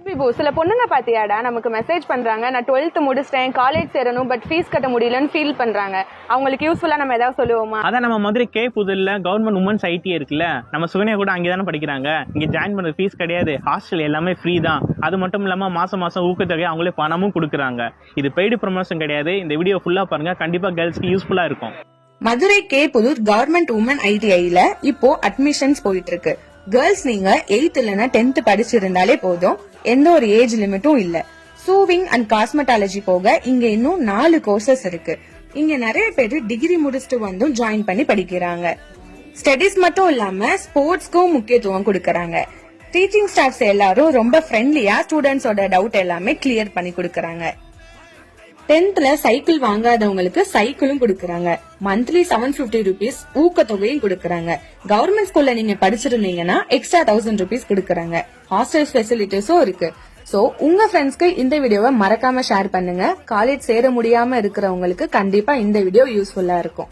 விபு, சில பொண்ணுங்க பாத்தியாடா நமக்கு மெசேஜ் பண்றாங்க, நான் 12th முடிச்சிட்டேன், காலேஜ் சேரணும், பட் ஃபீஸ் கட்ட முடியலன்னு ஃபீல் பண்றாங்க. அவங்களுக்கு யூஸ்ஃபுல்லா நம்ம ஏதாவது சொல்லுவோமா? அதான் நம்ம மதுரை கே புதூர்ல கவர்மெண்ட் உமன்ஸ் ஐடி இருக்குல்ல, நம்ம சுகன்யா கூட அங்கே தானே படிக்கிறாங்க. இங்க ஜாயின் பண்ண ஃபீஸ் கிடையாது, ஹாஸ்டல் எல்லாமே ஃப்ரீ தான். அது மட்டும் இல்லாம மாசம் மாசம் ஊக்கத்தொகை அவங்களே பணமும் கொடுக்குறாங்க. இது பெய்டு ப்ரமோஷன் கிடையாது. இந்த வீடியோ ஃபுல்லா பாருங்க, கண்டிப்பா கேர்ள்ஸ்க்கு யூஸ்ஃபுல்லா இருக்கும். Madurai K Pudur government woman ஐடிஐல இப்போ அட்மிஷன்ஸ் போயிட்டு இருக்கு. கேர்ள்ஸ் நீங்க 8th இல்லனா 10th படிச்சிருந்தாலே போதும், எந்த ஒரு ஏஜ் லிமிட்டும் இல்ல. சூவிங் அண்ட் காஸ்மெட்டாலஜி போக இங்க இன்னும் 4 கோர்சஸ் இருக்கு. இங்க நிறைய பேர் டிகிரி முடிச்சுட்டு வந்தும் ஜாயின் பண்ணி படிக்கிறாங்க. ஸ்டடிஸ் மட்டும் இல்லாம ஸ்போர்ட்ஸ்க்கும் முக்கியத்துவம் கொடுக்கறாங்க. டீச்சிங் ஸ்டாஃப்ஸ் எல்லாரும் ரொம்ப ஃப்ரெண்ட்லியா ஸ்டூடெண்ட்ஸோட டவுட் எல்லாமே கிளியர் பண்ணி கொடுக்கறாங்க. 10thல சைக்கிள் வாங்காதவங்களுக்கு சைக்கிளும் கொடுக்கறாங்க. மந்த்லி 750 rupees ஊக்கத்தொகையும் கொடுக்கறாங்க. கவர்மெண்ட் ஸ்கூல்ல நீங்க படிச்சிருந்தீங்கன்னா எக்ஸ்ட்ரா 1000 rupees கொடுக்கறாங்க. ஹாஸ்டல் ஃபெசிலிட்டிஸும் இருக்கு. சோ உங்க ஃப்ரெண்ட்ஸ்க்கு இந்த வீடியோவை மறக்காம ஷேர் பண்ணுங்க. காலேஜ் சேர முடியாம இருக்கிறவங்களுக்கு கண்டிப்பா இந்த வீடியோ யூஸ்ஃபுல்லா இருக்கும்.